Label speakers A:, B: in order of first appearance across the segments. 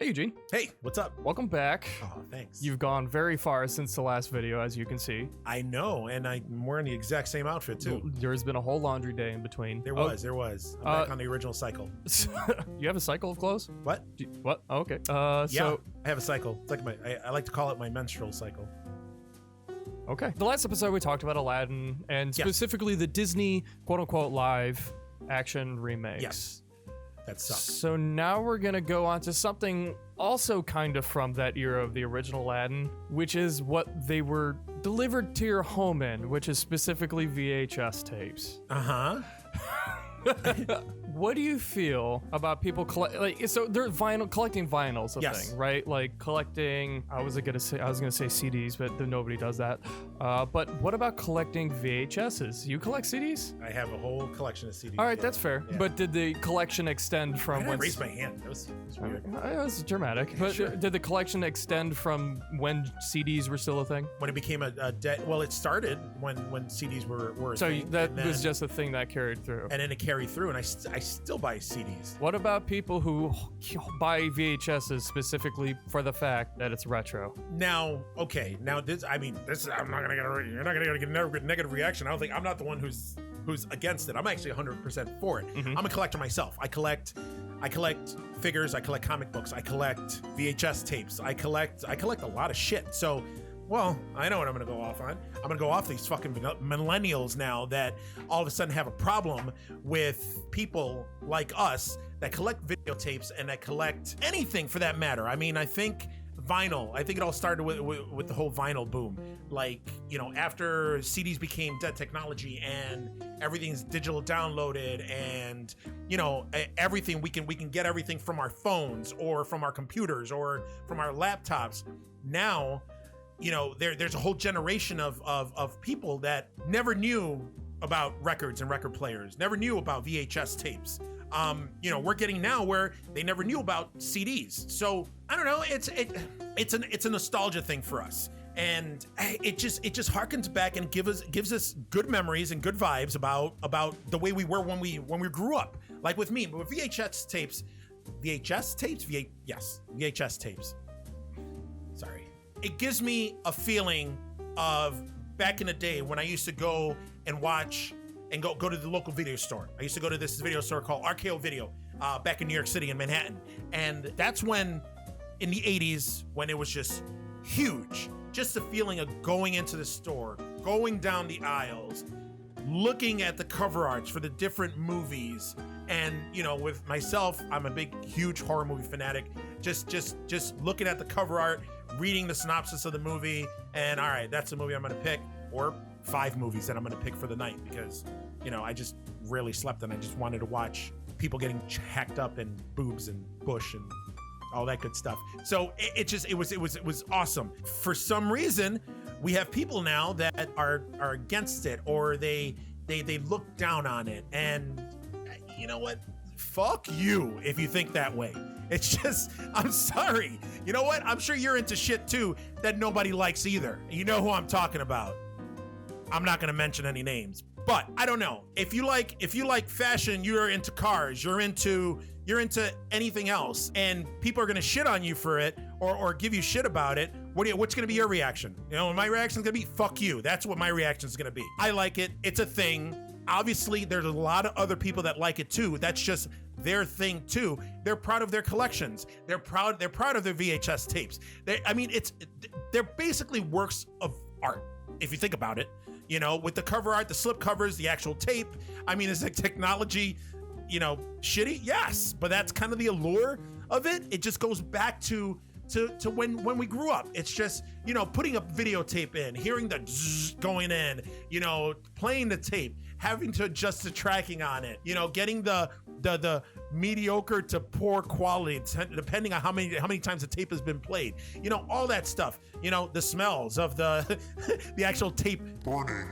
A: Hey, Eugene.
B: Hey, what's up?
A: Welcome back.
B: Oh, thanks.
A: You've gone very far since the last video, as you can see.
B: I know, and I'm wearing the exact same outfit, too.
A: There's been a whole laundry day in between.
B: There was. I'm back on the original cycle.
A: You have a cycle of clothes?
B: What?
A: What? Oh, okay.
B: Yeah,
A: So,
B: I have a cycle. It's like I like to call it my menstrual cycle.
A: okay. The last episode, we talked about Aladdin, and specifically the Disney, quote-unquote, live action remakes.
B: Yes. That sucks.
A: So now we're gonna go on to something also kind of from that era of the original Aladdin, which is what they were delivered to your home in, which is specifically VHS tapes.
B: Uh-huh.
A: What do you feel about people so they're collecting vinyl's a
B: Yes.
A: thing, right? Like collecting, I was gonna say CDs, but nobody does that. But what about collecting VHSs? You collect CDs?
B: I have a whole collection of CDs.
A: All right, that's fair.
B: Yeah.
A: But did the collection extend from
B: I
A: when?
B: raised my hand. That was weird.
A: It was dramatic. But
B: Sure.
A: did the collection extend from when CDs were still a thing?
B: When it became well, it started when CDs were a
A: So
B: thing,
A: that
B: and then-
A: was just a thing that carried through.
B: and then it carried through, and I still buy CDs.
A: What about people who buy VHSs specifically for the fact that it's retro?
B: Now, okay, this I'm not gonna you're not gonna get a negative reaction. I'm not the one who's against it. I'm actually 100% for it.
A: Mm-hmm.
B: I'm a collector myself. I collect figures. I collect comic books. I collect VHS tapes. I collect a lot of shit. So, well, I know what I'm gonna go off on. I'm gonna go off these fucking millennials now that all of a sudden have a problem with people like us that collect videotapes and that collect anything for that matter. I mean, I think vinyl. I think it all started with the whole vinyl boom. Like, after CDs became dead technology and everything's digital downloaded, and everything we can get everything from our phones or from our computers or from our laptops. Now, there's a whole generation of people that never knew about records and record players, never knew about VHS tapes. We're getting now where they never knew about CDs. So I don't know. It's a nostalgia thing for us, and it just harkens back and gives us good memories and good vibes about the way we were when we grew up. Like with me, but with VHS tapes. Sorry. It gives me a feeling of back in the day when I used to go and watch and go to the local video store. I used to go to this video store called RKO Video back in New York City in Manhattan. And that's when, in the 80s, when it was just huge, just the feeling of going into the store, going down the aisles, looking at the cover arts for the different movies. And, with myself, I'm a big, huge horror movie fanatic. Just looking at the cover art, reading the synopsis of the movie, and all right, that's the movie I'm gonna pick, or 5 movies that I'm gonna pick for the night, because I just rarely slept and I just wanted to watch people getting hacked up and boobs and bush and all that good stuff. So it was awesome. For some reason, we have people now that are against it, or they look down on it, and you know what? Fuck you if you think that way. It's just, I'm sorry. You know what? I'm sure you're into shit too that nobody likes either. You know who I'm talking about. I'm not gonna mention any names, but I don't know. If you like fashion, you're into cars, you're into anything else, and people are gonna shit on you for it or give you shit about it, what's gonna be your reaction? My reaction's gonna be fuck you. That's what my reaction's gonna be. I like it. It's a thing. Obviously, there's a lot of other people that like it too. That's just their thing too. They're proud of their collections. They're proud of their VHS tapes. They're basically works of art, if you think about it. With the cover art, the slip covers, the actual tape. I mean, is the technology, shitty? Yes, but that's kind of the allure of it. It just goes back to when we grew up. It's just, putting a videotape in, hearing the zzz going in, playing the tape, having to adjust the tracking on it, getting the mediocre to poor quality depending on how many times the tape has been played, all that stuff, the smells of the the actual tape burning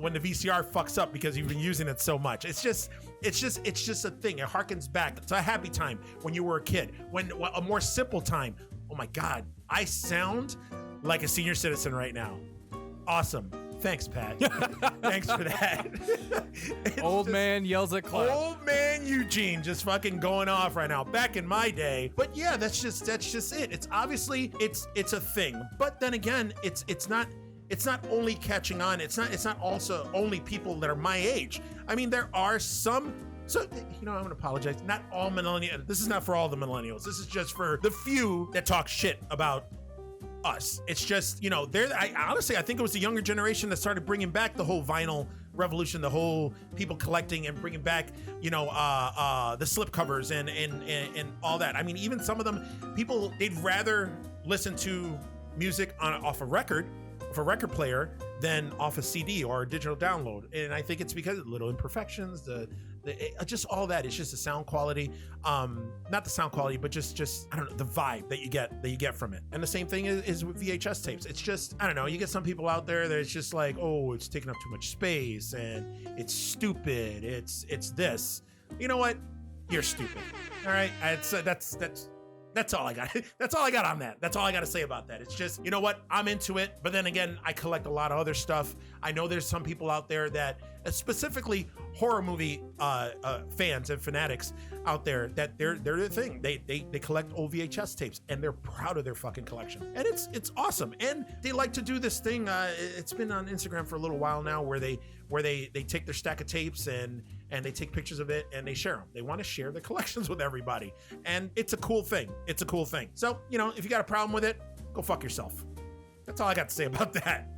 B: when the VCR fucks up because you've been using it so much. It's just a thing. It harkens back. It's a happy time when you were a kid, when a more simple time. Oh my God, I sound like a senior citizen right now. Awesome. Thanks, Pat. Thanks for that.
A: Old man yells at cloud.
B: Old man Eugene just fucking going off right now. Back in my day, but yeah, that's just it. It's obviously it's a thing, but then again, it's not only catching on. It's not also only people that are my age. I mean, there are some. So, I'm gonna apologize. Not all millennials. This is not for all the millennials. This is just for the few that talk shit about us. It's just, I think it was the younger generation that started bringing back the whole vinyl revolution, the whole people collecting and bringing back, the slip covers and all that. I mean, even some of them, they'd rather listen to music off a record player than off a CD or a digital download. And I think it's because of little imperfections, just all that. It's just the sound quality, not the sound quality, but just I don't know, the vibe that you get from it. And the same thing is with VHS tapes. It's just, I don't know, you get some people out there that it's just like, oh, it's taking up too much space and it's stupid. It's this. You know what? You're stupid. All right. That's all I got. That's all I got on that. That's all I got to say about that. It's just, you know what? I'm into it. But then again, I collect a lot of other stuff. I know there's some people out there that, specifically horror movie fans and fanatics out there, that they're the thing. They collect old VHS tapes and they're proud of their fucking collection. And it's awesome. And they like to do this thing. It's been on Instagram for a little while now where they take their stack of tapes and they take pictures of it and they share them. They want to share their collections with everybody. And it's a cool thing. It's a cool thing. So, if you got a problem with it, go fuck yourself. That's all I got to say about that.